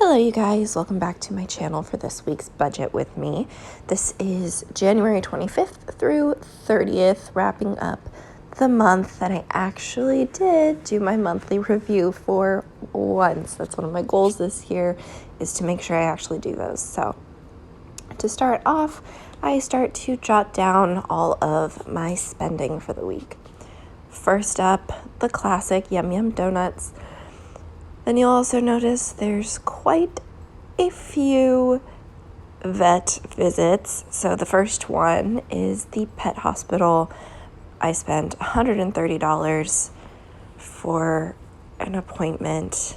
Hello you guys, welcome back to my channel for this week's budget with me. This is January 25th through 30th, wrapping up the month that I actually did do my monthly review for once. That's one of my goals this year, is to make sure I actually do those. So to start off, I start to jot down all of my spending for the week. First up, the classic Yum Yum donuts. Then you'll also notice there's quite a few vet visits. So the first one is the pet hospital. I spent $130 for an appointment.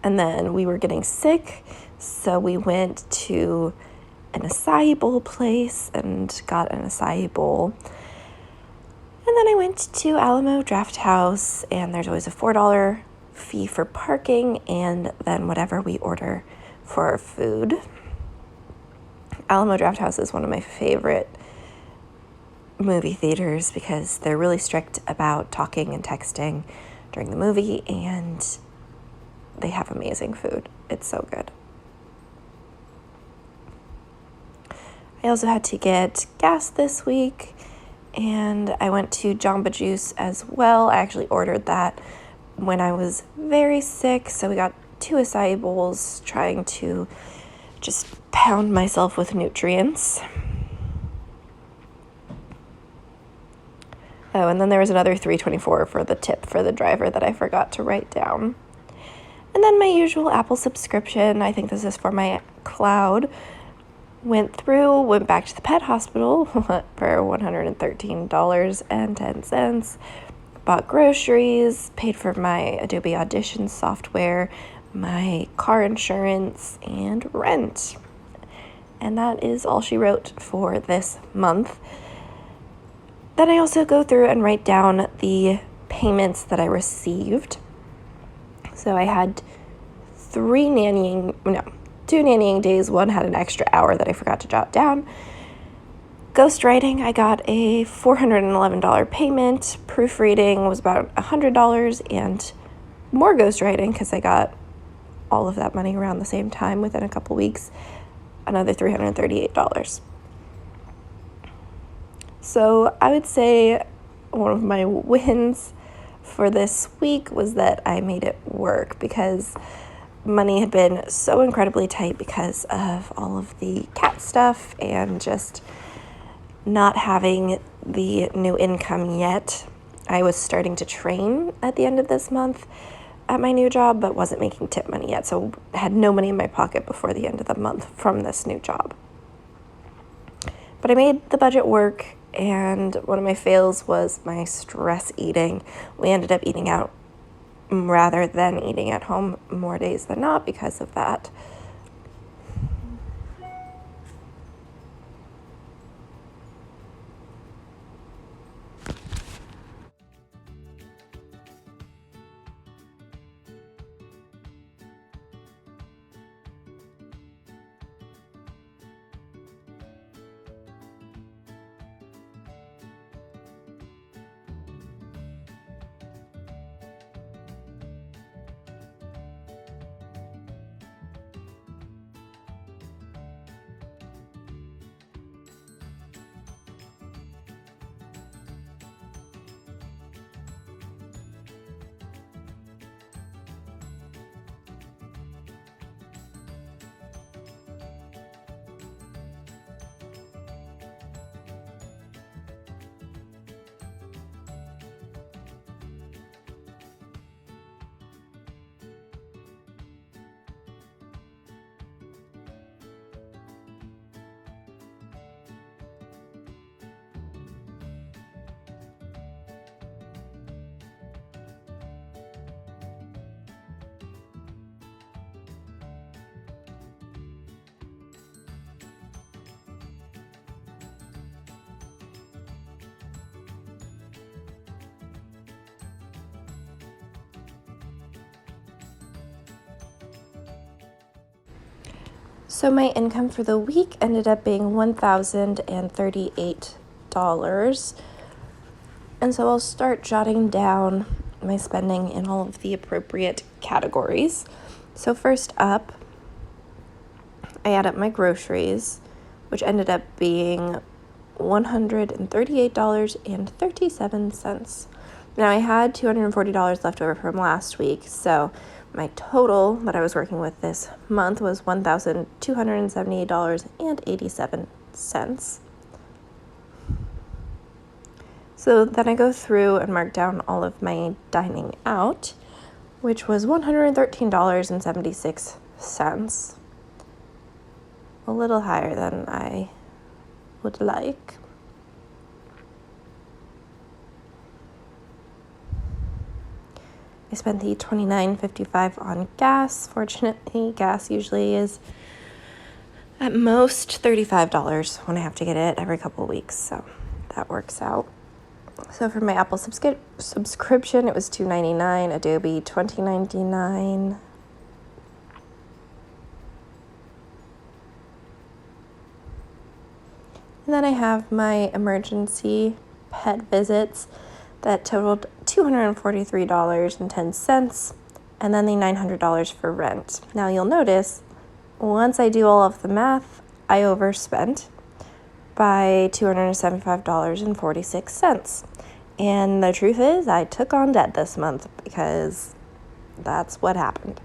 And then we were getting sick, so we went to an acai bowl place and got an acai bowl. And then I went to Alamo Draft House, and there's always a $4 fee for parking and then whatever we order for our food. Alamo Draft House is one of my favorite movie theaters because they're really strict about talking and texting during the movie, and they have amazing food. It's so good. I also had to get gas this week, and I went to Jamba Juice as well. I actually ordered that when I was very sick, so we got 2 acai bowls, trying to just pound myself with nutrients. Oh, and then there was another $3.24 for the tip for the driver that I forgot to write down. And then my usual Apple subscription, I think this is for my cloud, went back to the pet hospital for $113.10, bought groceries, paid for my Adobe Audition software, my car insurance, and rent. And that is all she wrote for this month. Then I also go through and write down the payments that I received. So I had 2 nannying days. One had an extra hour that I forgot to jot down. Ghostwriting, I got a $411 payment. Proofreading was about $100, and more ghostwriting because I got all of that money around the same time within a couple weeks, another $338. So I would say one of my wins for this week was that I made it work, because money had been so incredibly tight because of all of the cat stuff and just not having the new income yet. I was starting to train at the end of this month at my new job, but wasn't making tip money yet, so I had no money in my pocket before the end of the month from this new job. But I made the budget work, and one of my fails was my stress eating. We ended up eating out rather than eating at home more days than not because of that. So my income for the week ended up being $1,038. And so I'll start jotting down my spending in all of the appropriate categories. So first up, I add up my groceries, which ended up being $138.37. Now, I had $240 left over from last week, so my total that I was working with this month was $1,278.87. So then I go through and mark down all of my dining out, which was $113.76. A little higher than I would like. I spent the $29.55 on gas. Fortunately, gas usually is at most $35 when I have to get it every couple of weeks, so that works out. So for my Apple subscription, it was $2.99, Adobe $20.99. And then I have my emergency pet visits that totaled $243.10, and then the $900 for rent. Now you'll notice, once I do all of the math, I overspent by $275.46. And the truth is, I took on debt this month because that's what happened.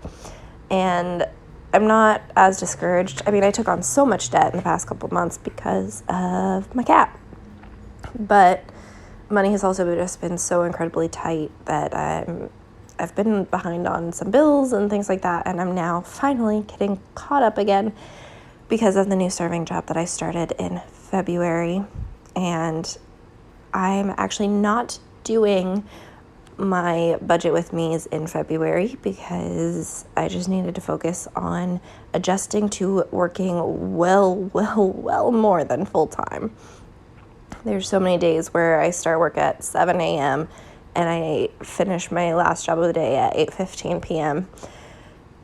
And I'm not as discouraged. I mean, I took on so much debt in the past couple months because of my cat. But money has also just been so incredibly tight that I've been behind on some bills and things like that, and I'm now finally getting caught up again because of the new serving job that I started in February. And I'm actually not doing my budget with me's in February because I just needed to focus on adjusting to working well more than full time. There's so many days where I start work at 7 a.m. and I finish my last job of the day at 8:15 p.m.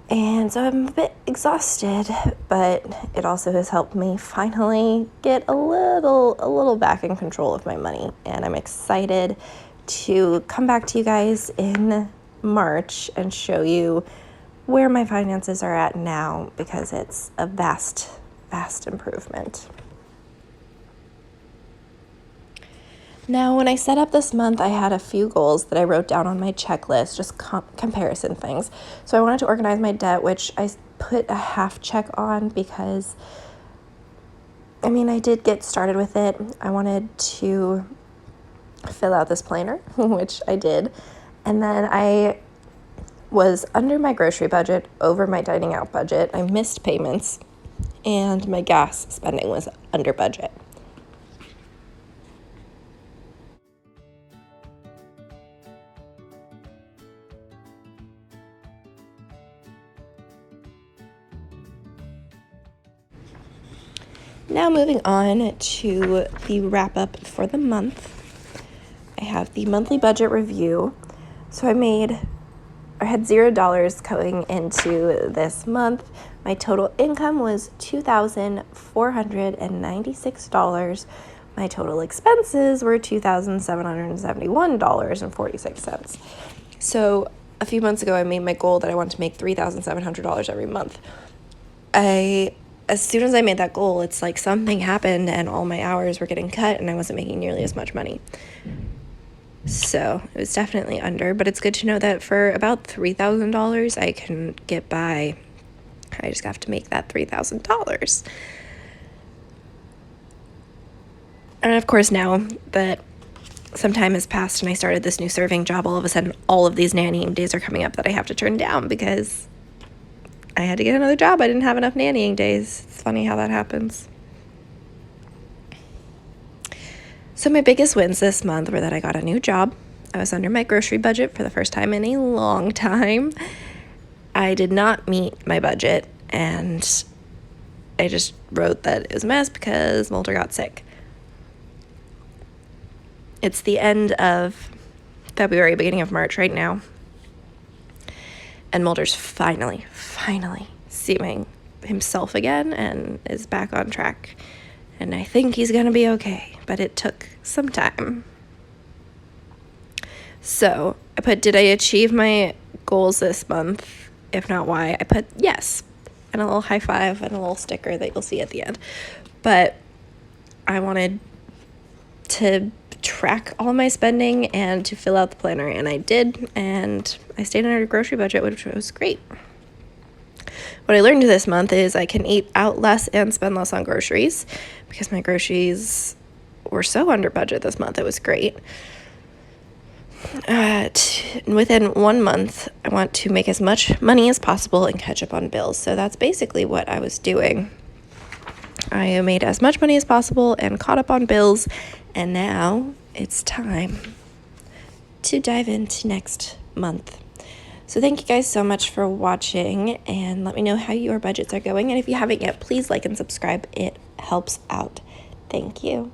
And so I'm a bit exhausted, but it also has helped me finally get a little back in control of my money. And I'm excited to come back to you guys in March and show you where my finances are at now, because it's a vast improvement. Now, when I set up this month, I had a few goals that I wrote down on my checklist, just comparison things. So I wanted to organize my debt, which I put a half check on because, I mean, I did get started with it. I wanted to fill out this planner, which I did. And then I was under my grocery budget, over my dining out budget. I missed payments, and my gas spending was under budget. Now moving on to the wrap up for the month. I have the monthly budget review. So I had $0 going into this month. My total income was $2,496. My total expenses were $2,771.46. So a few months ago, I made my goal that I wanted to make $3,700 every month. As soon as I made that goal, it's like something happened and all my hours were getting cut and I wasn't making nearly as much money. So it was definitely under, but it's good to know that for about $3,000, I can get by. I just have to make that $3,000. And of course, now that some time has passed and I started this new serving job, all of a sudden, all of these nannying days are coming up that I have to turn down because I had to get another job. I didn't have enough nannying days. It's funny how that happens. So my biggest wins this month were that I got a new job. I was under my grocery budget for the first time in a long time. I did not meet my budget, and I just wrote that it was a mess because Mulder got sick. It's the end of February, beginning of March right now. And Mulder's finally seeming himself again and is back on track. And I think he's going to be okay, but it took some time. So I put, did I achieve my goals this month? If not, why? I put yes, and a little high five and a little sticker that you'll see at the end. But I wanted to track all my spending and to fill out the planner, and I did, and I stayed under a grocery budget, which was great. What I learned this month is I can eat out less and spend less on groceries, because my groceries were so under budget this month. It was great. Within 1 month, I want to make as much money as possible and catch up on bills. So that's basically what I was doing. I made as much money as possible and caught up on bills, and now it's time to dive into next month. So thank you guys so much for watching, and let me know how your budgets are going. And if you haven't yet, please like and subscribe. It helps out. Thank you.